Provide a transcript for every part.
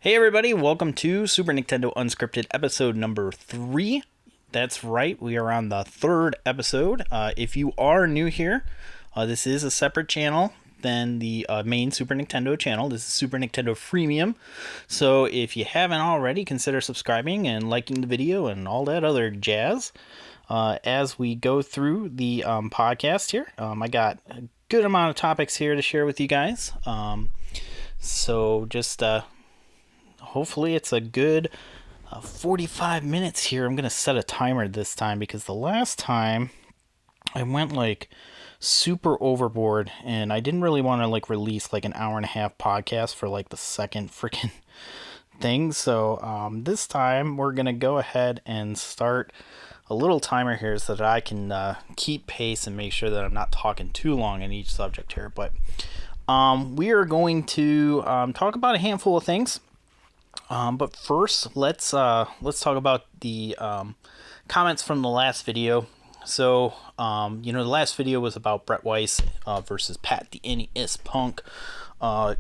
Hey everybody, welcome to Super Nicktendo Unscripted episode number 3. That's right, we are on the 3rd episode. If you are new here, this is a separate channel than the main Super Nicktendo channel. This is Super Nicktendo Freemium. So if you haven't already, consider subscribing and liking the video and all that other jazz. As we go through the podcast here, I got a good amount of topics here to share with you guys. So just hopefully it's a good 45 minutes here. I'm going to set a timer this time because the last time I went like super overboard and I didn't really want to like release like an hour and a half podcast for like the second freaking thing. So this time we're going to go ahead and start a little timer here so that I can keep pace and make sure that I'm not talking too long in each subject here. But we are going to talk about a handful of things. But first, let's talk about the comments from the last video. So, the last video was about Brett Weiss versus Pat the NES Punk. A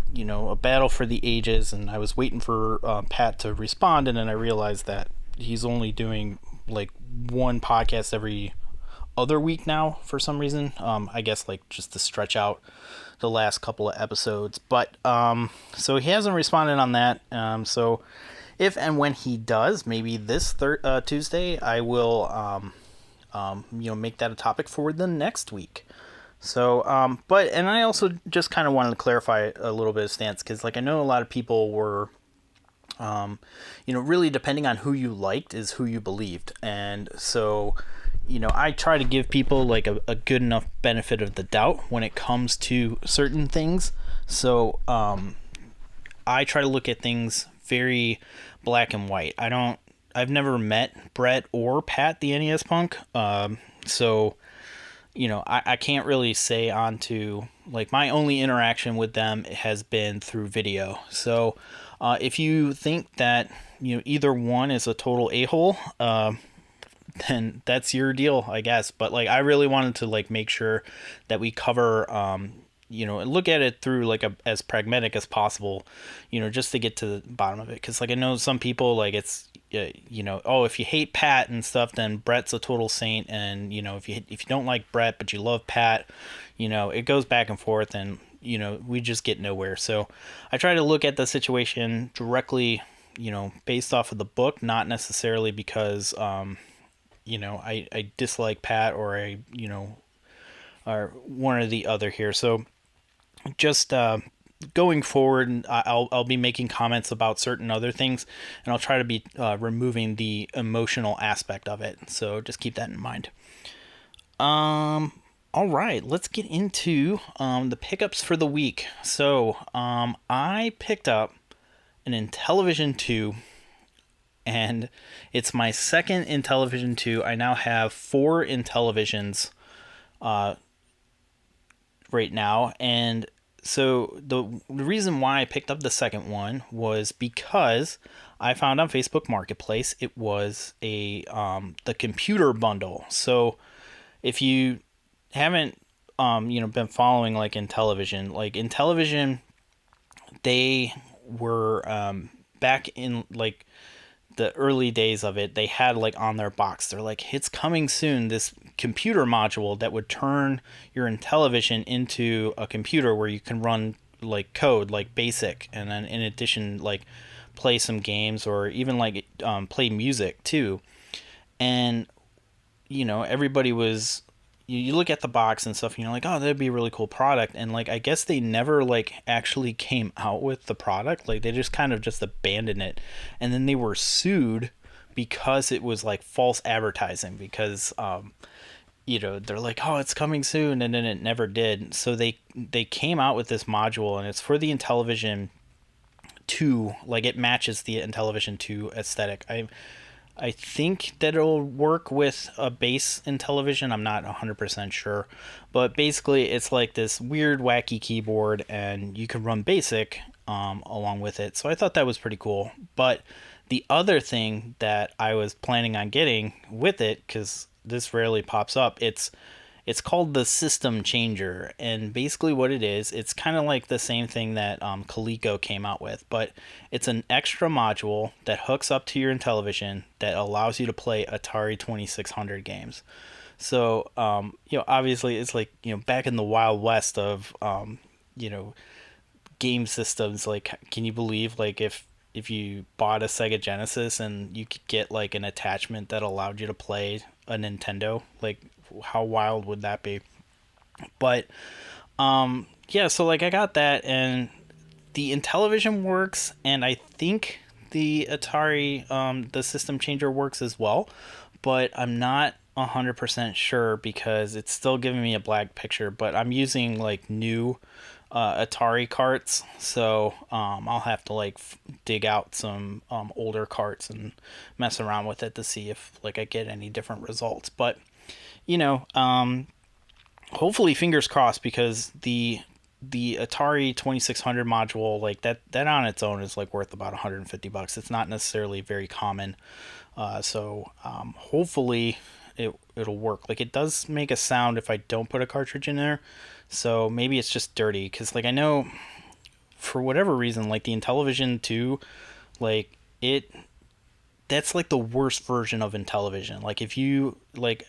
battle for the ages, and I was waiting for Pat to respond, and then I realized that he's only doing like one podcast every other week now for some reason. I guess like just to stretch out the last couple of episodes, but so he hasn't responded on that. So if and when he does, maybe this Tuesday, I will make that a topic for the next week. So and I also just kind of wanted to clarify a little bit of stance, because like I know a lot of people were really depending on who you liked is who you believed, and so I try to give people like a good enough benefit of the doubt when it comes to certain things. So I try to look at things very black and white. I've never met Brett or Pat the NES Punk. So I can't really say on to like my only interaction with them has been through video. So if you think that either one is a total a-hole, then that's your deal, I guess. But like I really wanted to like make sure that we cover and look at it through like as pragmatic as possible, just to get to the bottom of it. Because like I know some people like it's if you hate Pat and stuff, then Brett's a total saint, and if you don't like Brett but you love Pat, it goes back and forth, and we just get nowhere. So I try to look at the situation directly, based off of the book, not necessarily because I dislike Pat or or one or the other here. So just going forward, I'll be making comments about certain other things, and I'll try to be removing the emotional aspect of it. So just keep that in mind. All right, let's get into the pickups for the week. So I picked up an Intellivision 2. And it's my second Intellivision 2. I now have 4 Intellivisions right now. And so the reason why I picked up the second one was because I found on Facebook Marketplace it was the computer bundle. So if you haven't been following like Intellivision, they were back in like the early days of it, they had like on their box, they're like, it's coming soon, this computer module that would turn your Intellivision into a computer where you can run like code, like BASIC, and then in addition like play some games or even like play music too. And everybody was, you look at the box and stuff and you're like, oh, that'd be a really cool product. And like I guess they never like actually came out with the product. Like they just kind of just abandoned it, and then they were sued because it was like false advertising, because they're like, oh, it's coming soon, and then it never did. So they came out with this module, and it's for the Intellivision 2. Like it matches the Intellivision 2 aesthetic. I think that it'll work with a base Intellivision. I'm not 100% sure. But basically, it's like this weird, wacky keyboard, and you can run BASIC along with it. So I thought that was pretty cool. But the other thing that I was planning on getting with it, because this rarely pops up, it's It's called the System Changer, and basically what it is, it's kind of like the same thing that Coleco came out with, but it's an extra module that hooks up to your Intellivision that allows you to play Atari 2600 games. So, obviously it's like, back in the Wild West of, you know, game systems. Like, can you believe, like, if you bought a Sega Genesis and you could get like an attachment that allowed you to play a Nintendo? Like, how wild would that be? But yeah, so like I got that, and the Intellivision works, and I think the Atari the System Changer works as well, but I'm not 100% sure because it's still giving me a black picture. But I'm using like new Atari carts, so I'll have to like dig out some older carts and mess around with it to see if like I get any different results. But you know, hopefully, fingers crossed, because the Atari 2600 module, like that on its own is like worth about $150. It's not necessarily very common, so hopefully it'll work. Like, it does make a sound if I don't put a cartridge in there, so maybe it's just dirty. Because like I know for whatever reason, like the Intellivision 2, like it that's like the worst version of Intellivision. Like, if you like,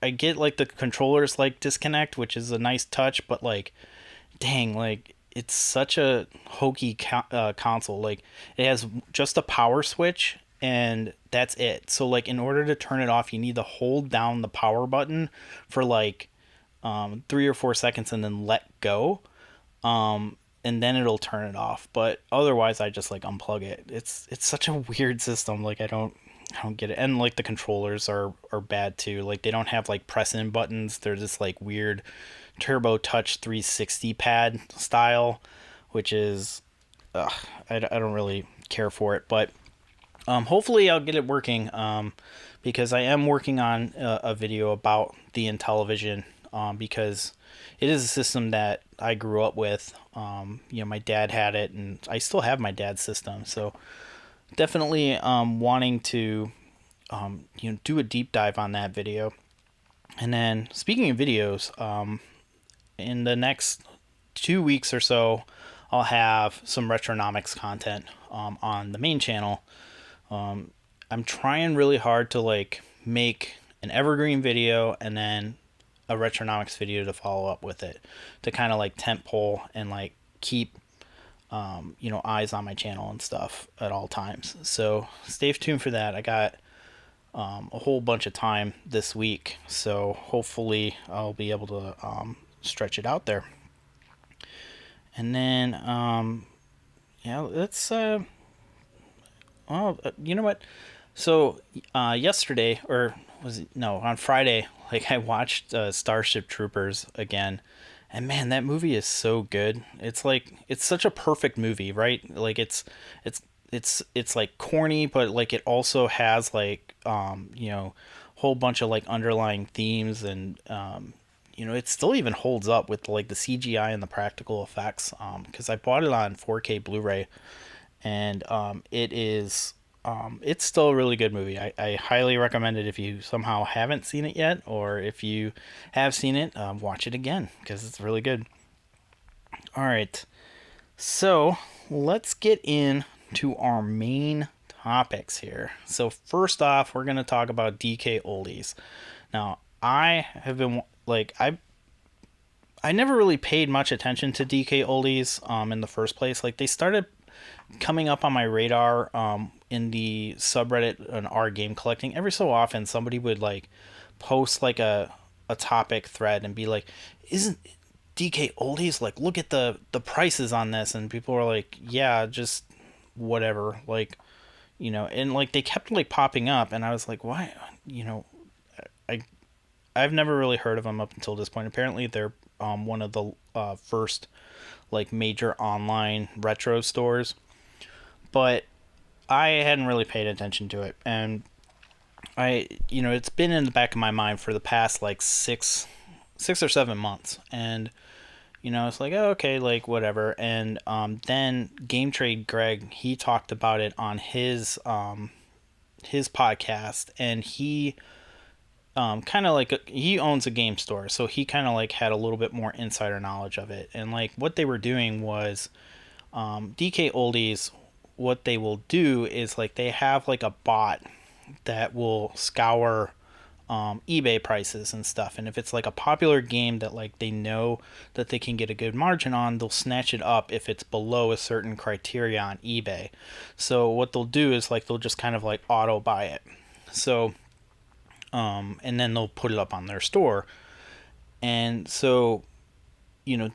I get like the controllers like disconnect, which is a nice touch, but like, dang, like it's such a hokey console. Like, it has just a power switch and that's it. So like, in order to turn it off, you need to hold down the power button for like 3 or 4 seconds and then let go. And then it'll turn it off. But otherwise, I just like unplug it. It's such a weird system. Like, I don't get it. And like the controllers are bad too. Like, they don't have like press in buttons. They're just like weird Turbo Touch 360 pad style, which is I don't really care for it. But hopefully I'll get it working, because I am working on a video about the Intellivision, because it is a system that I grew up with. My dad had it, and I still have my dad's system. So definitely wanting to do a deep dive on that video. And then, speaking of videos, in the next 2 weeks or so, I'll have some Retronomics content on the main channel. I'm trying really hard to like make an evergreen video and then a Retronomics video to follow up with it, to kind of like tentpole and like keep eyes on my channel and stuff at all times. So stay tuned for that. I got a whole bunch of time this week, so hopefully I'll be able to stretch it out there. And then let's you know what? So yesterday, or was it, no, on Friday, like I watched Starship Troopers again. And man, that movie is so good. It's like, it's such a perfect movie, right? Like, it's like corny, but like it also has like whole bunch of like underlying themes, and it still even holds up with like the CGI and the practical effects, because I bought it on 4K Blu-ray, and it's still a really good movie. I highly recommend it if you somehow haven't seen it yet, or if you have seen it, watch it again, because it's really good. All right, so let's get into our main topics here. So first off, we're going to talk about DK Oldies. Now, I have been like, I never really paid much attention to DK Oldies in the first place. Like, they started coming up on my radar in the subreddit on our game collecting. Every so often somebody would like post like a topic thread and be like, isn't DK Oldies, like, look at the prices on this, and people were like, yeah, just whatever, like, and like they kept like popping up, and I was like, why? I've never really heard of them up until this point. Apparently they're one of the first like major online retro stores, but I hadn't really paid attention to it, and it's been in the back of my mind for the past like 6 or 7 months, and it's like, oh, okay, like whatever. And then Game Trade Greg, he talked about it on his podcast, and he kind of like he owns a game store, so he kind of like had a little bit more insider knowledge of it. And like what they were doing was DK Oldies. What they will do is like they have like a bot that will scour eBay prices and stuff. And if it's like a popular game that like they know that they can get a good margin on, they'll snatch it up if it's below a certain criteria on eBay. So what they'll do is like they'll just kind of like auto buy it. So and then they'll put it up on their store. And so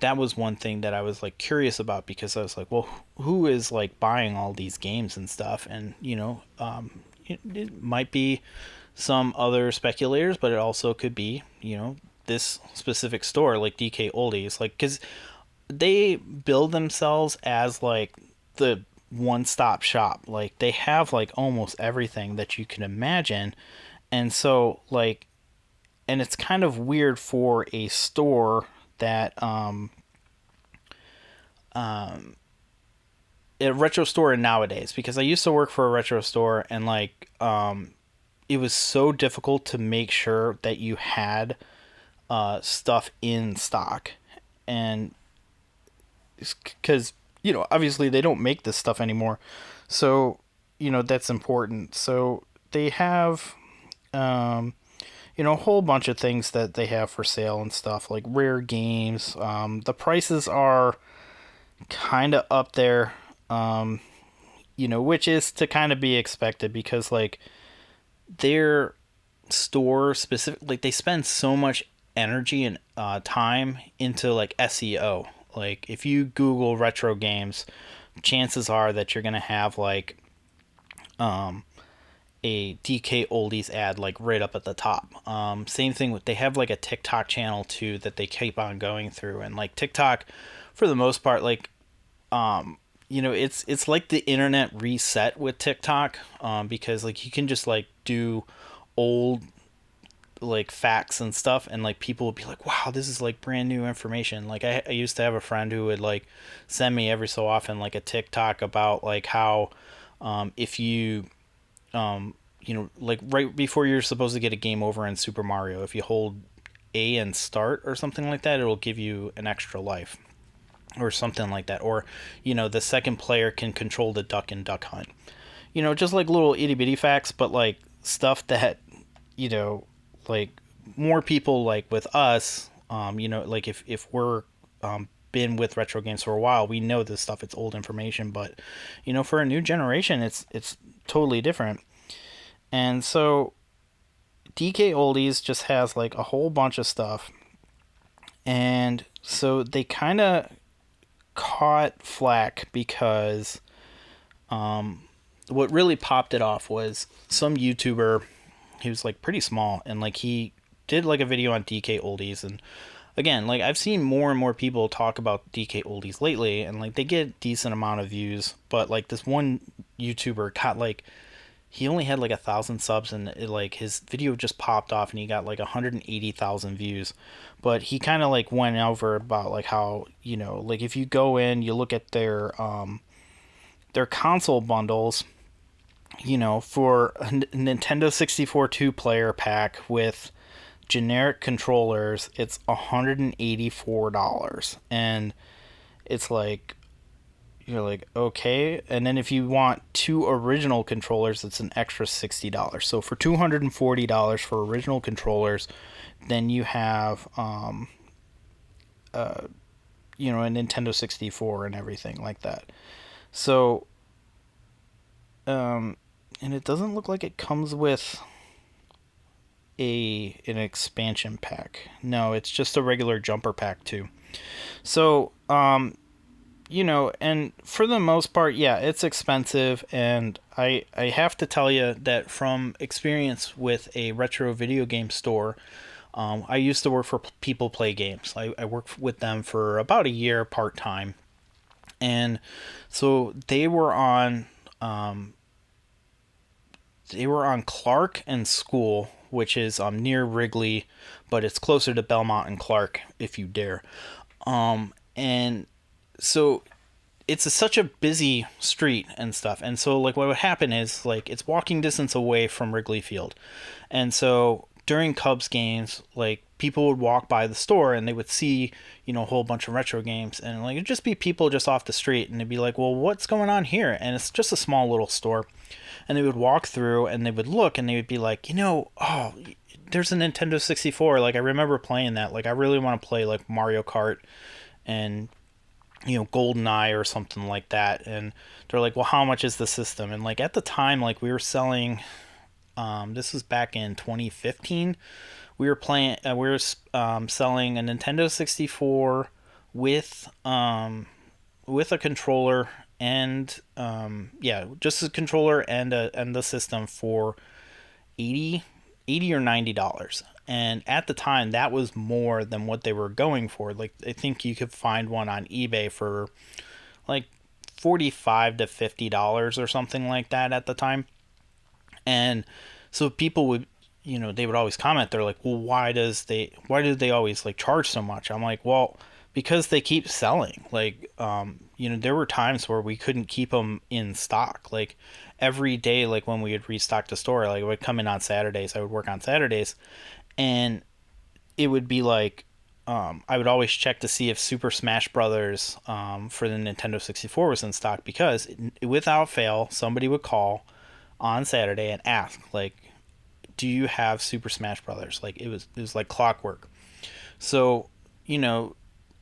that was one thing that I was like curious about, because I was like, well, who is like buying all these games and stuff? And it might be some other speculators, but it also could be this specific store like DK Oldies, like, because they build themselves as like the one-stop shop. Like they have like almost everything that you can imagine. And so like, and it's kind of weird for a store that a retro store nowadays, because I used to work for a retro store, and like it was so difficult to make sure that you had stuff in stock. And because obviously they don't make this stuff anymore, so that's important. So they have a whole bunch of things that they have for sale and stuff, like rare games. The prices are kind of up there, which is to kind of be expected, because like their store specific, like they spend so much energy and time into like SEO. Like if you Google retro games, chances are that you're gonna have like a DK Oldies ad like right up at the top. Same thing with, they have like a TikTok channel too that they keep on going through. And like TikTok, for the most part, like it's like the internet reset with TikTok, because like you can just like do old like facts and stuff, and like people would be like, wow, this is like brand new information. Like I used to have a friend who would like send me every so often like a TikTok about like how if you like right before you're supposed to get a game over in Super Mario, if you hold A and start or something like that, it'll give you an extra life or something like that. Or the second player can control the duck in Duck Hunt. Just like little itty bitty facts, but like stuff that like more people like with us, like if we're been with retro games for a while, we know this stuff. It's old information, but for a new generation, it's totally different. And so DK Oldies just has like a whole bunch of stuff, and so they kind of caught flack because what really popped it off was some YouTuber. He was like pretty small, and like he did like a video on DK Oldies. And again, like I've seen more and more people talk about DK Oldies lately, and like they get a decent amount of views. But like this one YouTuber got like, he only had like 1,000 subs, and like his video just popped off and he got like 180,000 views. But he kind of like went over about like how like if you go in, you look at their console bundles, for a Nintendo 64 2-player pack with generic controllers, it's $184. And it's like, you're like, okay. And then if you want 2 original controllers, it's an extra $60. So for $240 for original controllers, then you have a Nintendo 64 and everything like that. So and it doesn't look like it comes with an expansion pack. No, it's just a regular jumper pack too. So and for the most part, yeah, it's expensive. And I have to tell you that from experience with a retro video game store, I used to work for People Play Games. I worked with them for about a year part-time. And so they were on Clark and School, which is near Wrigley, but it's closer to Belmont and Clark if you dare. And so it's such a busy street and stuff. And so like what would happen is like it's walking distance away from Wrigley Field. And so during Cubs games, like people would walk by the store and they would see, a whole bunch of retro games, and like it'd just be people just off the street, and they'd be like, well, what's going on here? And it's just a small little store, and they would walk through and they would look and they would be like, oh, there's a Nintendo 64. Like I remember playing that. Like I really want to play like Mario Kart and GoldenEye or something like that. And they're like, well, how much is the system? And like at the time, like we were selling. This was back in 2015. We were selling a Nintendo 64 with a controller and just a controller and the system for 80 or $90. And at the time, that was more than what they were going for. Like I think you could find one on eBay for like $45 to $50 or something like that at the time. And so people would, they would always comment. They're like, well, why do they always like charge so much? I'm like, well, because they keep selling. Like, there were times where we couldn't keep them in stock. Like every day, like when we would restock the store, like I would come in on Saturdays. I would work on Saturdays, and it would be like, I would always check to see if Super Smash Brothers for the Nintendo 64 was in stock, because without fail, somebody would call on Saturday and ask, like, do you have Super Smash Brothers? Like it was like clockwork. So,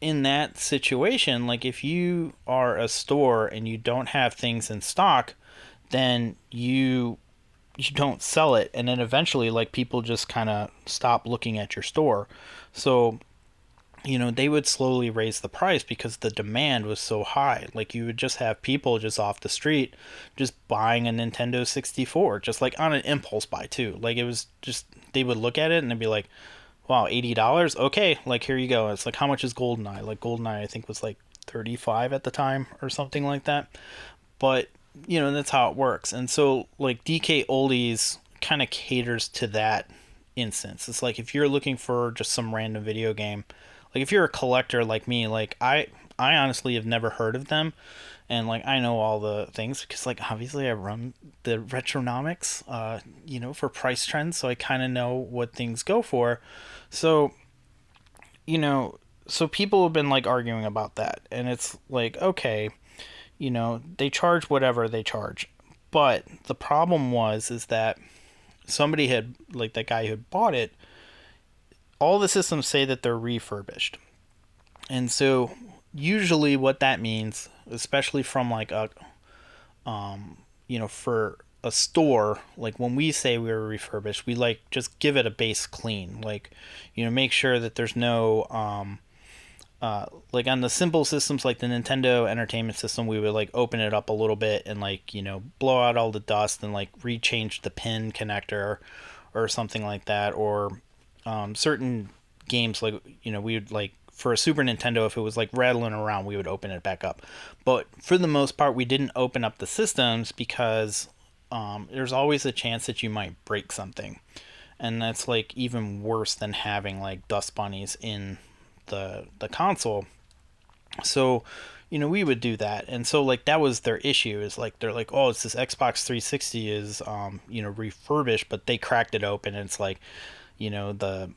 in that situation, like if you are a store and you don't have things in stock, then you don't sell it, and then eventually like people just kind of stop looking at your store. So they would slowly raise the price because the demand was so high. Like you would just have people just off the street just buying a Nintendo 64, just like on an impulse buy too. Like it was just, they would look at it and they'd be like, wow, $80? Okay, like here you go. It's like, how much is GoldenEye? Like GoldenEye I think was like 35 at the time or something like that. But that's how it works. And so like DK Oldies kind of caters to that instance. It's like if you're looking for just some random video game, like if you're a collector like me, like I honestly have never heard of them, and like I know all the things because like obviously I run the Retronomics, for price trends, so I kind of know what things go for. So, so people have been like arguing about that, and it's like, okay, they charge whatever they charge, but the problem is that somebody had, like that guy who had bought it, all the systems say that they're refurbished. And so usually what that means, especially from like a for a store, like when we say we were refurbished, we like just give it a base clean, like make sure that there's no like on the simple systems like the Nintendo Entertainment System, we would like open it up a little bit and like blow out all the dust and like rechange the pin connector or something like that. Or certain games, like we would, like for a Super Nintendo, if it was like rattling around, we would open it back up. But for the most part, we didn't open up the systems because there's always a chance that you might break something, and that's like even worse than having like dust bunnies in the console. So we would do that. And so like that was their issue, is like they're like, oh, it's this Xbox 360 is refurbished, but they cracked it open and it's like the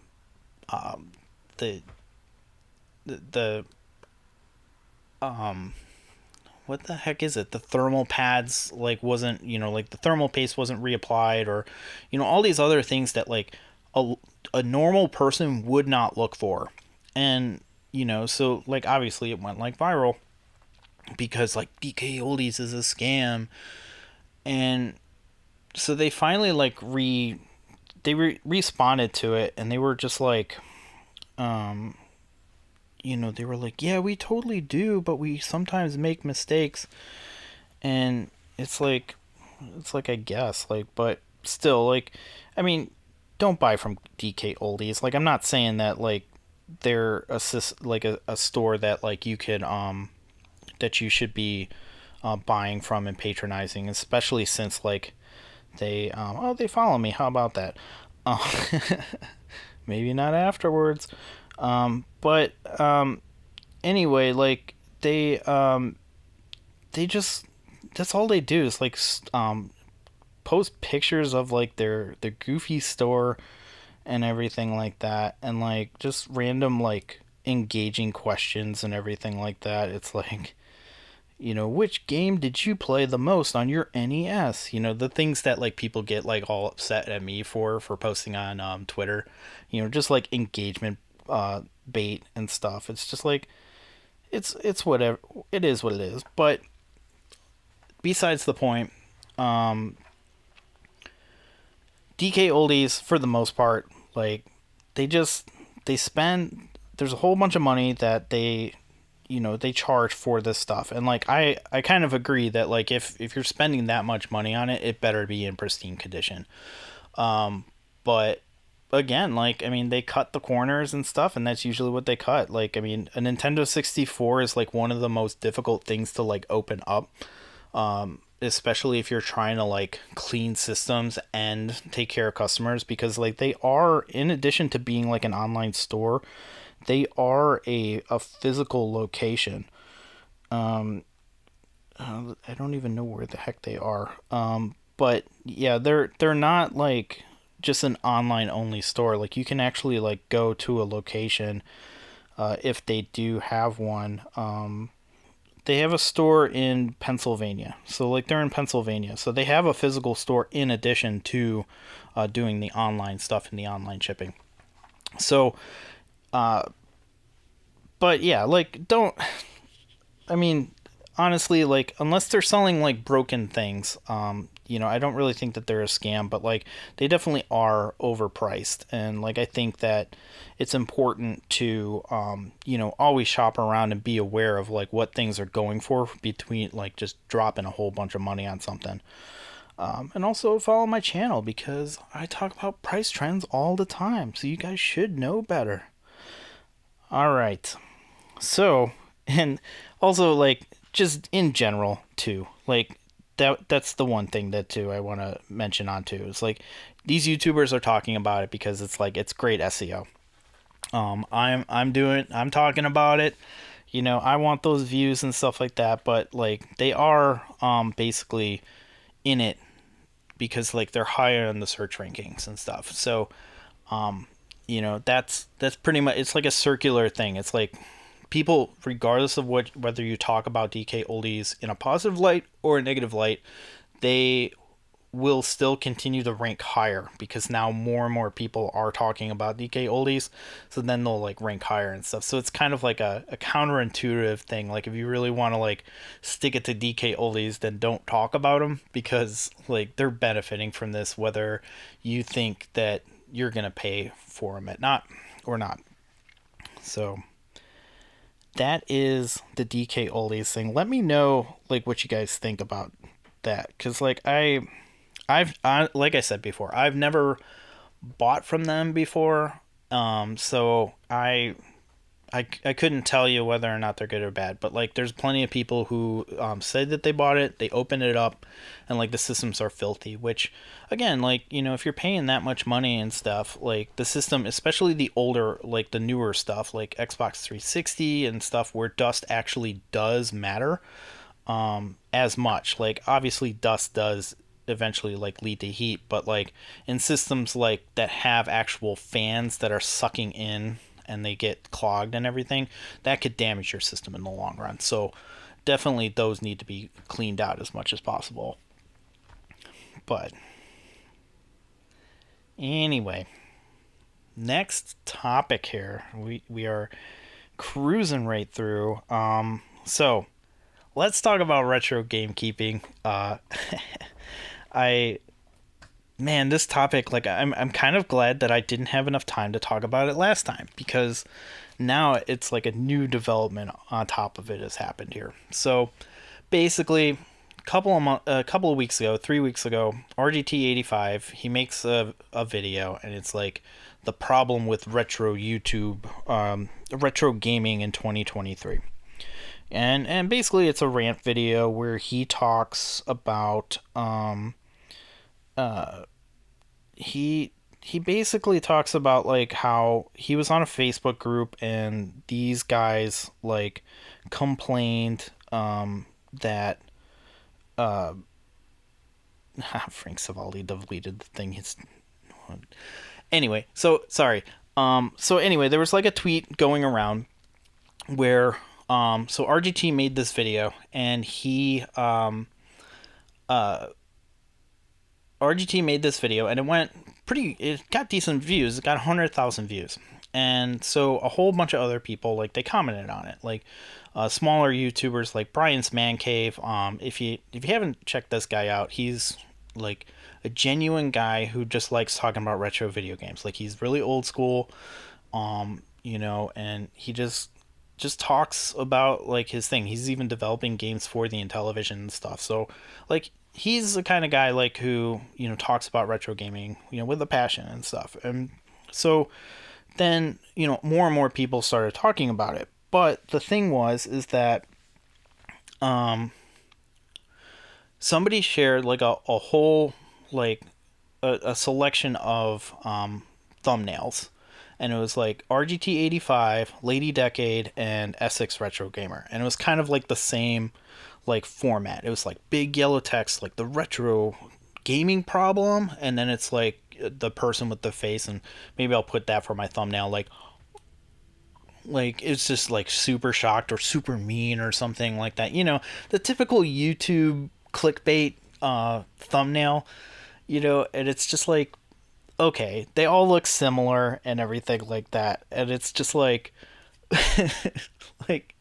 what the heck is it? The thermal pads like wasn't, like the thermal paste wasn't reapplied, or all these other things that like a normal person would not look for. And so like obviously it went like viral because like DK Oldies is a scam. And so they finally like responded to it, and they were just like they were like, yeah, we totally do, but we sometimes make mistakes. And it's like I guess, like, but still, like, I mean, don't buy from DK Oldies. Like, I'm not saying that like they're a store that like you could that you should be buying from and patronizing, especially since like they they follow me. How about that? Maybe not afterwards. But anyway, like they just, that's all they do is like post pictures of like their goofy store, and everything like that, and like just random like engaging questions and everything like that. It's like, which game did you play the most on your NES? The things that like people get like all upset at me for posting on Twitter, just like engagement bait and stuff. It's just like it's whatever. It is what it is. But besides the point, DK Oldies for the most part, like they spend, there's a whole bunch of money that they charge for this stuff, and like I kind of agree that like if you're spending that much money on it, it better be in pristine condition. But again, like I mean, they cut the corners and stuff, and that's usually what they cut. Like I mean, a Nintendo 64 is like one of the most difficult things to like open up, especially if you're trying to like clean systems and take care of customers, because like they are, in addition to being like an online store, they are a physical location. I don't even know where the heck they are. But yeah, they're not like just an online only store. Like you can actually like go to a location, if they do have one. They have a store in Pennsylvania, so like they're in Pennsylvania, so they have a physical store in addition to doing the online stuff and the online shipping. So, but yeah, like don't. I mean, honestly, like unless they're selling like broken things, I don't really think that they're a scam, but like they definitely are overpriced, and like I think that it's important to always shop around and be aware of like what things are going for between like just dropping a whole bunch of money on something. And also follow my channel because I talk about price trends all the time, so you guys should know better. All right. So, and also like just in general too, like that's the one thing that too I want to mention on too. It's like these YouTubers are talking about it because it's like it's great SEO. I'm talking about it. I want those views and stuff like that, but like they are basically in it because like they're higher in the search rankings and stuff. So, that's pretty much, it's like a circular thing. It's like people, regardless of whether you talk about DK Oldies in a positive light or a negative light, they will still continue to rank higher because now more and more people are talking about DK Oldies, so then they'll like rank higher and stuff. So it's kind of like a counterintuitive thing. Like if you really want to like stick it to DK Oldies, then don't talk about them because like they're benefiting from this, whether you think that you're gonna pay for them at not or not. So that is the DK Oldies thing. Let me know like what you guys think about that, because like like I said before, I've never bought from them before, so I couldn't tell you whether or not they're good or bad. But like, there's plenty of people who say that they bought it, they open it up, and like the systems are filthy. Which, again, like if you're paying that much money and stuff, like the system, especially the older, like the newer stuff, like Xbox 360 and stuff, where dust actually does matter, as much. Like obviously, dust does eventually like lead to heat, but like in systems like that have actual fans that are sucking in and they get clogged and everything, that could damage your system in the long run. So definitely those need to be cleaned out as much as possible. But anyway, next topic here. We are cruising right through. So let's talk about retro gamekeeping. I Man, this topic, like I'm kind of glad that I didn't have enough time to talk about it last time, because now it's like a new development on top of it has happened here. So basically, a couple of weeks ago, 3 weeks ago, RGT85, he makes a video, and it's like the problem with retro YouTube, retro gaming in 2023. And basically it's a rant video where he talks about he basically talks about like how he was on a Facebook group and these guys like complained that Frank Savaldi deleted the thing. Anyway, so sorry. So anyway, there was like a tweet going around where so RGT made this video, and he RGT made this video, and it went it got decent views. It got 100,000 views. And so a whole bunch of other people, like, they commented on it, like smaller YouTubers like Brian's Man Cave. If you haven't checked this guy out, he's like a genuine guy who just likes talking about retro video games. Like, he's really old school, and he just talks about like his thing. He's even developing games for the Intellivision and stuff. So like, he's the kind of guy like who talks about retro gaming with a passion and stuff. And so then more and more people started talking about it. But the thing is that somebody shared like a whole like a selection of thumbnails, and it was like RGT 85, Lady Decade, and Essex Retro Gamer, and it was kind of like the same like format. It was like big yellow text, like the retro gaming problem, and then it's like the person with the face, and maybe I'll put that for my thumbnail, like it's just like super shocked or super mean or something like that. The typical YouTube clickbait thumbnail, and it's just like, okay, they all look similar and everything like that, and it's just like like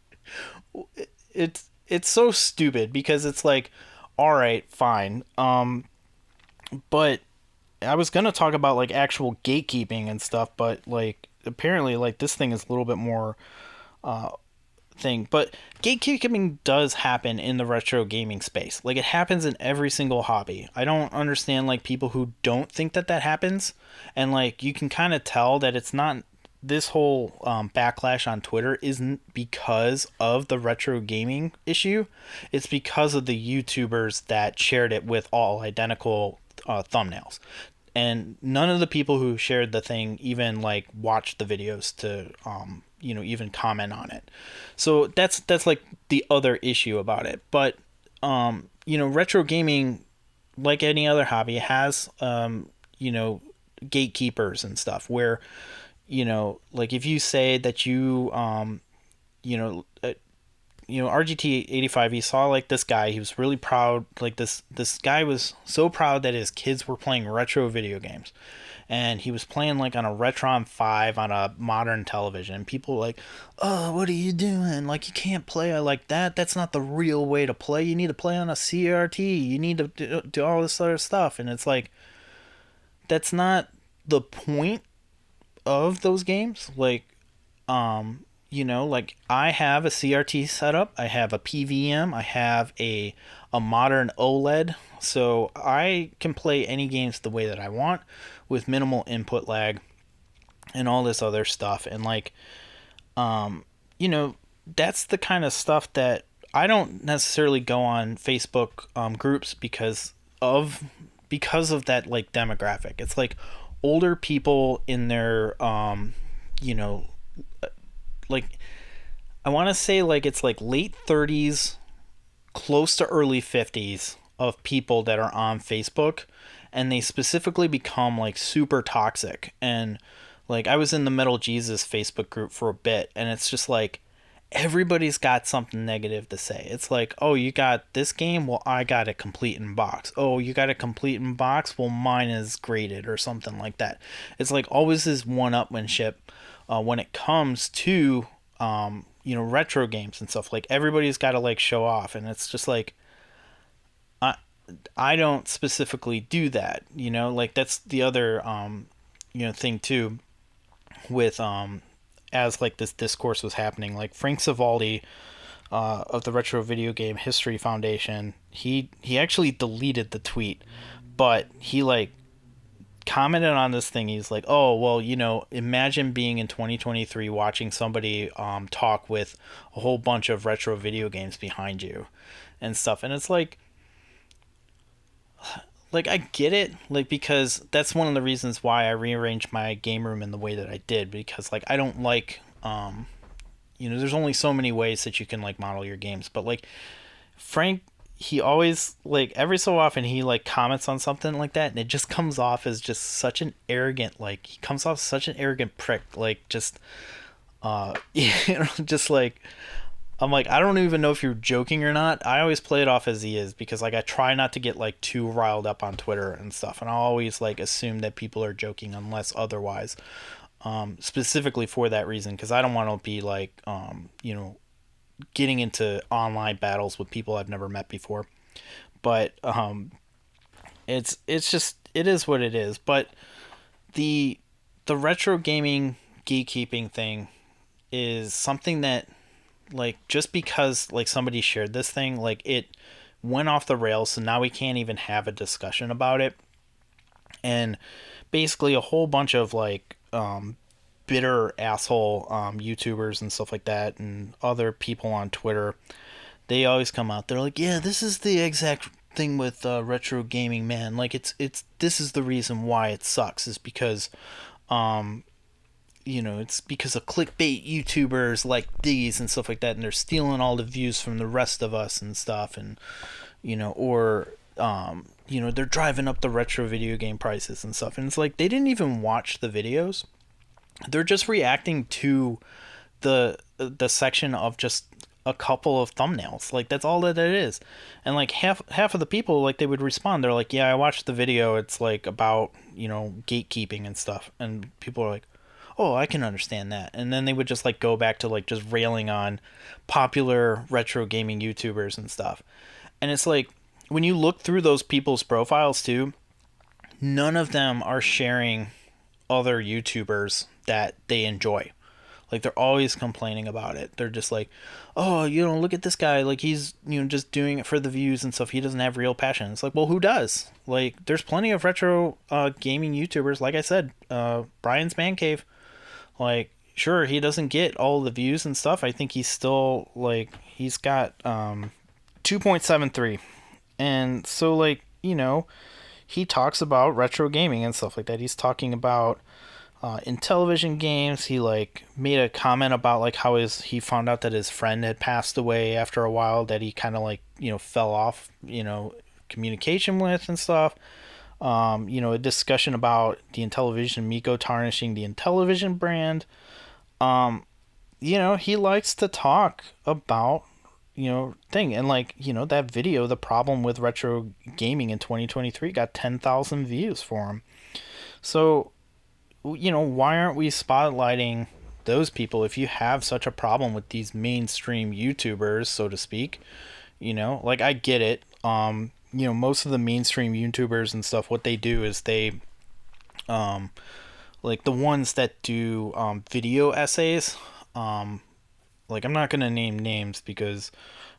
it's so stupid, because it's like, all right, fine, but I was gonna talk about like actual gatekeeping and stuff, but like apparently like this thing is a little bit more thing. But gatekeeping does happen in the retro gaming space. Like, it happens in every single hobby. I don't understand like people who don't think that happens, and like you can kind of tell that it's not. This whole backlash on Twitter isn't because of the retro gaming issue. It's because of the YouTubers that shared it with all identical thumbnails. And none of the people who shared the thing even like watched the videos to even comment on it. So that's like the other issue about it. But retro gaming, like any other hobby, has gatekeepers and stuff where like if you say that RGT 85, he saw like this guy, he was really proud, like this guy was so proud that his kids were playing retro video games, and he was playing like on a Retron 5 on a modern television, and people were like, oh, what are you doing, like you can't play like that, that's not the real way to play, you need to play on a CRT, you need to do all this other stuff. And it's like, that's not the point of those games. Like like I have a CRT setup, I have a PVM, I have a modern OLED, so I can play any games the way that I want with minimal input lag and all this other stuff. And like that's the kind of stuff that I don't necessarily go on Facebook groups because of that like demographic. It's like older people in their like, I want to say like it's like late 30s, close to early 50s of people that are on Facebook, and they specifically become like super toxic. And like, I was in the Metal Jesus Facebook group for a bit, and it's just like everybody's got something negative to say. It's like, oh, you got this game? Well, I got it complete in box. Oh, you got it complete in box? Well, mine is graded, or something like that. It's like always this one-upmanship when it comes to retro games and stuff. Like, everybody's got to like show off, and it's just like, I don't specifically do that. Like, that's the other thing too with as like this discourse was happening. Like, Frank Savaldi of the Retro Video Game History Foundation, he actually deleted the tweet, but he like commented on this thing. He's like, oh, well, imagine being in 2023 watching somebody talk with a whole bunch of retro video games behind you and stuff. And it's like I get it, like, because that's one of the reasons why I rearranged my game room in the way that I did, because like I don't like there's only so many ways that you can like model your games. But like Frank, he always, like, every so often he like comments on something like that, and it just comes off as just such an arrogant, like, he comes off such an arrogant prick, like, just you know, just like, I'm like, I don't even know if you're joking or not. I always play it off as he is, because like I try not to get like too riled up on Twitter and stuff, and I always like assume that people are joking unless otherwise, specifically for that reason, because I don't want to be like, you know, getting into online battles with people I've never met before. But it's just, it is what it is. But the retro gaming gatekeeping thing is something that, like, just because like somebody shared this thing, like, it went off the rails, so now we can't even have a discussion about it. And basically a whole bunch of like bitter asshole YouTubers and stuff like that, and other people on Twitter, they always come out. They're like, yeah, this is the exact thing with retro gaming, man. Like, it's this is the reason why it sucks, is because you know, it's because of clickbait YouTubers like these and stuff like that, and they're stealing all the views from the rest of us and stuff, and you know, or you know, they're driving up the retro video game prices and stuff. And it's like, they didn't even watch the videos. They're just reacting to the section of just a couple of thumbnails. Like, that's all that it is. And like half of the people, like, they would respond, they're like, yeah, I watched the video, it's like about, you know, gatekeeping and stuff. And people are like, oh, I can understand that. And then they would just like go back to like just railing on popular retro gaming YouTubers and stuff. And it's like, when you look through those people's profiles too, none of them are sharing other YouTubers that they enjoy. Like, they're always complaining about it. They're just like, oh, you know, look at this guy. Like, he's, you know, just doing it for the views and stuff. He doesn't have real passion. It's like, well, who does? Like, there's plenty of retro gaming YouTubers. Like I said, Brian's Man Cave. Like, sure, he doesn't get all the views and stuff. I think he's still, like, he's got 2.73. And so, like, you know, he talks about retro gaming and stuff like that. He's talking about in television games. He like made a comment about like how he found out that his friend had passed away after a while, that he kind of like, you know, fell off, you know, communication with and stuff. You know, a discussion about the Intellivision Miko tarnishing the Intellivision brand. You know, he likes to talk about, you know, thing. And like, you know, that video, the problem with retro gaming in 2023, got 10,000 views for him. So, you know, why aren't we spotlighting those people if you have such a problem with these mainstream YouTubers, so to speak? You know, like, I get it. You know, most of the mainstream YouTubers and stuff, what they do is they like the ones that do video essays, like, I'm not gonna name names because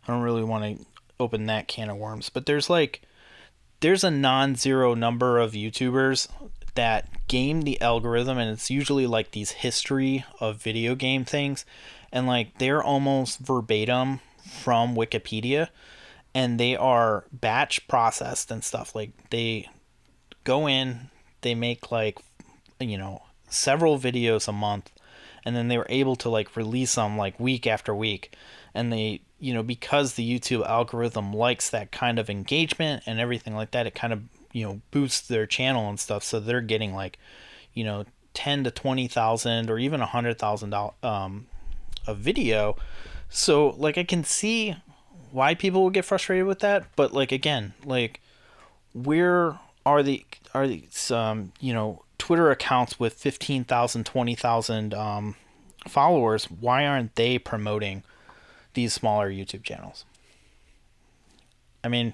I don't really want to open that can of worms, but there's a non-zero number of YouTubers that game the algorithm, and it's usually like these history of video game things, and like, they're almost verbatim from Wikipedia, and they are batch processed and stuff. Like, they go in, they make like, you know, several videos a month, and then they were able to like release them like week after week. And they, you know, because the YouTube algorithm likes that kind of engagement and everything like that, it kind of, you know, boosts their channel and stuff. So they're getting like, you know, 10 to 20,000 or even $100,000 a video. So like, I can see why people would get frustrated with that, but like, again, like, where are these you know, Twitter accounts with 15,000, 20,000 followers? Why aren't they promoting these smaller YouTube channels? I mean,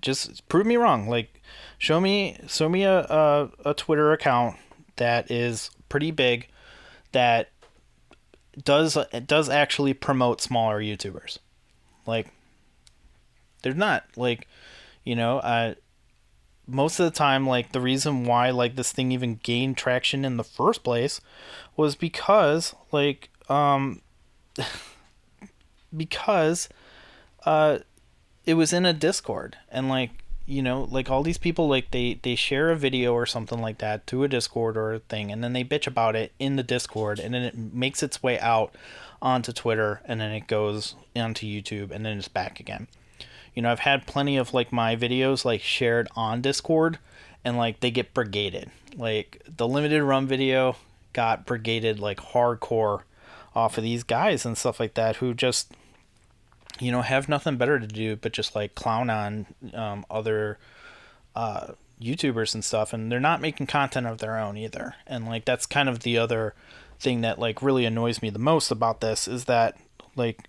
just prove me wrong. Like, show me a Twitter account that is pretty big, that does actually promote smaller YouTubers. Like, there's not. Like, you know, most of the time, like, the reason why like this thing even gained traction in the first place was because like because it was in a Discord, and like, you know, like, all these people, like, they share a video or something like that to a Discord or a thing, and then they bitch about it in the Discord, and then it makes its way out onto Twitter, and then it goes onto YouTube, and then it's back again. I've had plenty of like my videos like shared on Discord, and like they get brigaded. Like the limited run video got brigaded like hardcore off of these guys and stuff like that, who just have nothing better to do but just like clown on other YouTubers and stuff, and they're not making content of their own either. And like that's kind of the other thing that like really annoys me the most about this, is that like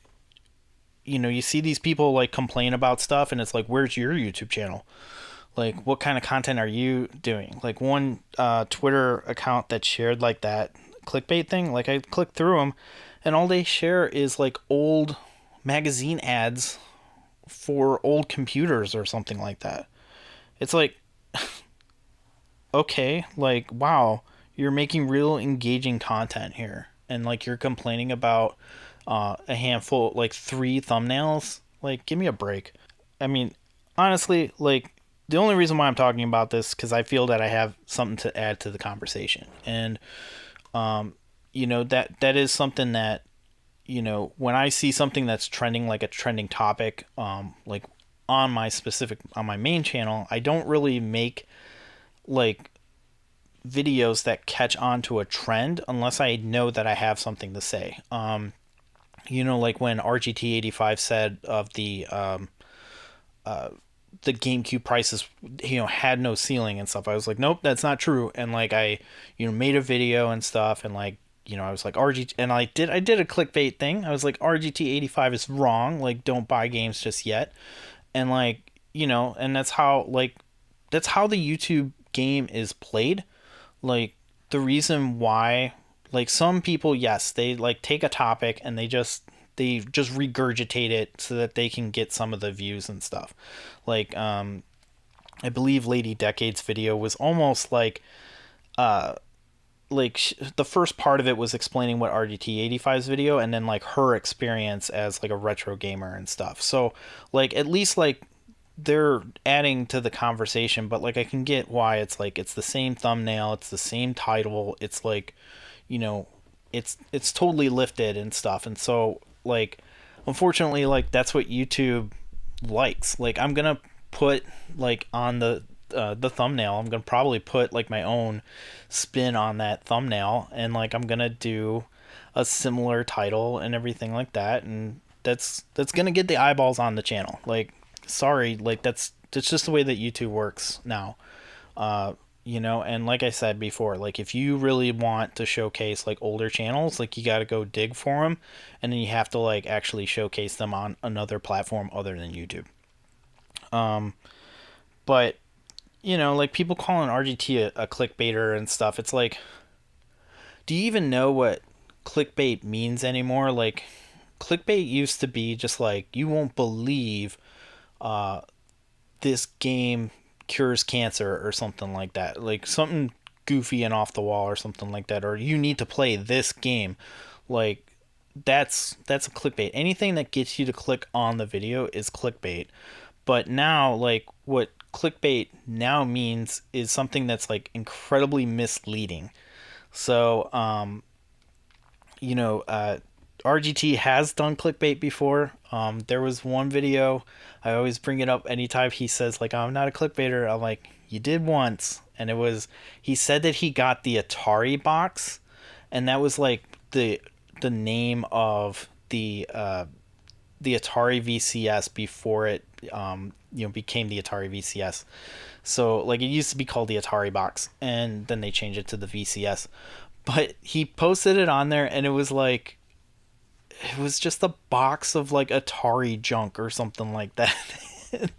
you see these people like complain about stuff, and it's like, where's your YouTube channel? Like, what kind of content are you doing? Like one Twitter account that shared like that clickbait thing, like I clicked through them, and all they share is like old magazine ads for old computers or something like that. It's like, okay, like, wow, you're making real engaging content here, and like you're complaining about a handful, like 3 thumbnails. Like, give me a break. I mean, honestly, like the only reason why I'm talking about this, because I feel that I have something to add to the conversation, and that is something that when I see something that's trending, like a trending topic, like on my main channel, I don't really make like videos that catch on to a trend unless I know that I have something to say. Like when RGT85 said of the GameCube prices, had no ceiling and stuff. I was like, nope, that's not true. And like I, made a video and stuff, and like, I was like RGT, and I did a clickbait thing. I was like, RGT85 is wrong. Like, don't buy games just yet. And like, and that's how the YouTube game is played. Like, the reason why, like, some people, yes, they like take a topic and they just regurgitate it so that they can get some of the views and stuff. Like, I believe Lady Decade's video was almost like the first part of it was explaining what RGT85's video, and then like her experience as like a retro gamer and stuff. So like at least like they're adding to the conversation, but like I can get why it's like it's the same thumbnail, it's the same title, it's like it's totally lifted and stuff. And so like unfortunately, like that's what YouTube likes. Like I'm gonna put like on the thumbnail, I'm gonna probably put like my own spin on that thumbnail, and like I'm gonna do a similar title and everything like that, and that's gonna get the eyeballs on the channel. Like, sorry, like that's just the way that YouTube works now. And like I said before, like if you really want to showcase like older channels, like you got to go dig for them, and then you have to like actually showcase them on another platform other than YouTube. But like people calling RGT a clickbaiter and stuff, it's like, do you even know what clickbait means anymore? Like, clickbait used to be just like, you won't believe this game cures cancer or something like that. Like something goofy and off the wall or something like that. Or you need to play this game. Like, that's a clickbait. Anything that gets you to click on the video is clickbait. But now, like, what clickbait now means is something that's like incredibly misleading. So RGT has done clickbait before. There was one video, I always bring it up anytime he says like, I'm not a clickbaiter. I'm like, you did once. And it was, he said that he got the Atari box, and that was like the name of the Atari VCS before it became the Atari VCS. So like it used to be called the Atari box, and then they changed it to the VCS. But he posted it on there, and it was like, it was just a box of like Atari junk or something like that.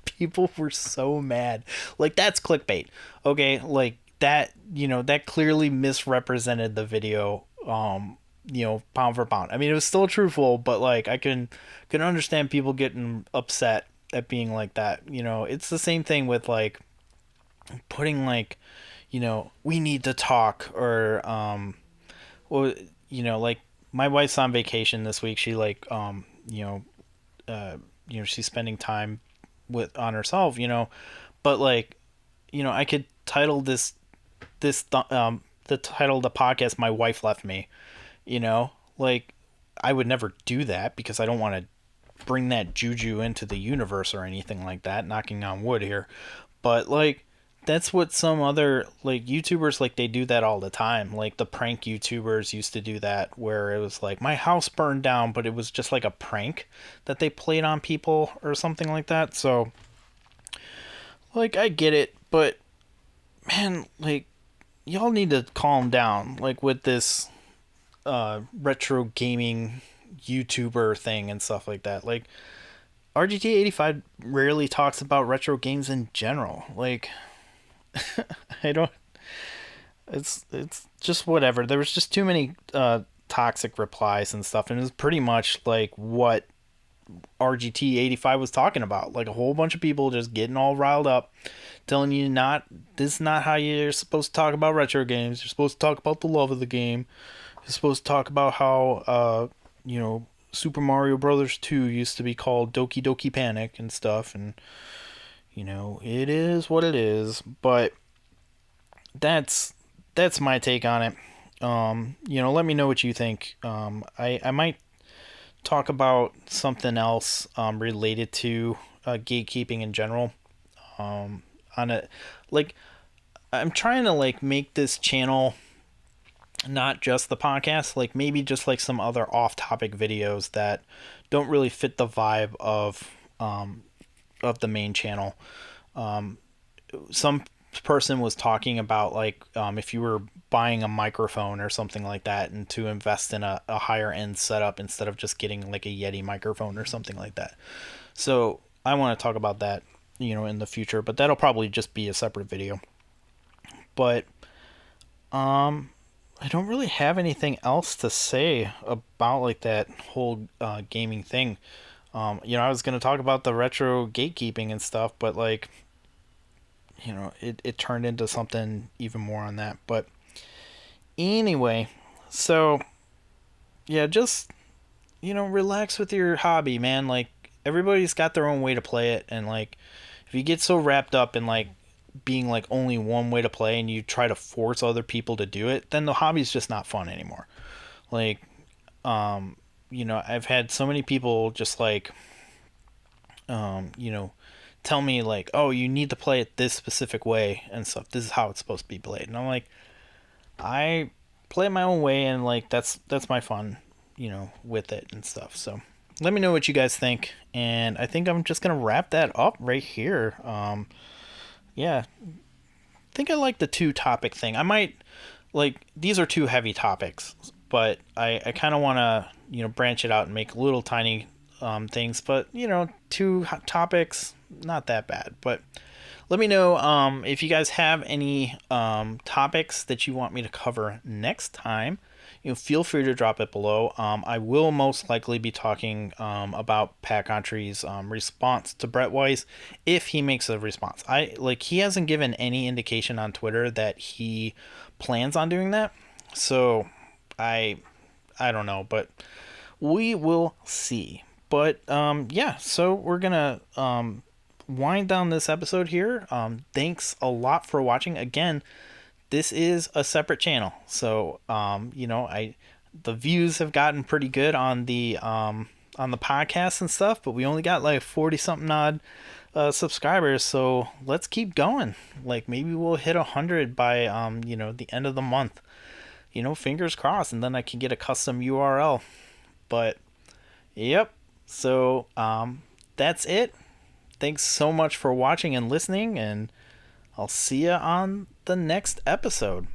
People were so mad. Like, that's clickbait. Okay, like that, that clearly misrepresented the video, pound for pound. I mean, it was still truthful, but like I can understand people getting upset at being like that. It's the same thing with like putting like, we need to talk, or like my wife's on vacation this week. She like she's spending time on herself, but like, I could title the title of the podcast, My Wife Left Me. Like, I would never do that because I don't want to bring that juju into the universe or anything like that, knocking on wood here. But like that's what some other like YouTubers, like they do that all the time. Like the prank YouTubers used to do that, where it was like my house burned down, but it was just like a prank that they played on people or something like that. So like I get it, but man, like y'all need to calm down like with this retro gaming YouTuber thing and stuff like that. Like RGT 85 rarely talks about retro games in general. Like I don't, it's just whatever. There was just too many toxic replies and stuff, and it was pretty much like what RGT 85 was talking about. Like a whole bunch of people just getting all riled up, telling you not this is not how you're supposed to talk about retro games. You're supposed to talk about the love of the game. You're supposed to talk about how Super Mario Brothers 2 used to be called Doki Doki Panic and stuff, and it is what it is. But that's my take on it. Let me know what you think. I might talk about something else related to gatekeeping in general. On a like, I'm trying to like make this channel not just the podcast, like maybe just like some other off-topic videos that don't really fit the vibe of the main channel. Some person was talking about like if you were buying a microphone or something like that, and to invest in a higher end setup instead of just getting like a Yeti microphone or something like that. So I want to talk about that in the future, but that'll probably just be a separate video. But I don't really have anything else to say about like that whole gaming thing. I was gonna talk about the retro gatekeeping and stuff, but like it turned into something even more on that. But anyway, so yeah, just relax with your hobby, man. Like everybody's got their own way to play it, and like if you get so wrapped up in like being like only one way to play and you try to force other people to do it, then the hobby's just not fun anymore. Like I've had so many people just like tell me like, oh, you need to play it this specific way and stuff. This is how it's supposed to be played. And I'm like, I play it my own way, and like that's my fun, with it and stuff. So let me know what you guys think, and I think I'm just gonna wrap that up right here. Yeah, I think I like the 2-topic thing. I might like, these are 2 heavy topics, but I kind of want to branch it out and make little tiny things. But 2 topics, not that bad. But let me know if you guys have any topics that you want me to cover next time. Feel free to drop it below. I will most likely be talking about Pat Contry's response to Brett Weiss, if he makes a response. He hasn't given any indication on Twitter that he plans on doing that, so I don't know, but we will see. But yeah, so we're gonna wind down this episode here. Thanks a lot for watching. Again, this is a separate channel, so the views have gotten pretty good on the podcast and stuff, but we only got like 40 something odd subscribers, so let's keep going. Like maybe we'll hit 100 by the end of the month. Fingers crossed, and then I can get a custom URL. But yep, so that's it. Thanks so much for watching and listening, and I'll see you on the next episode.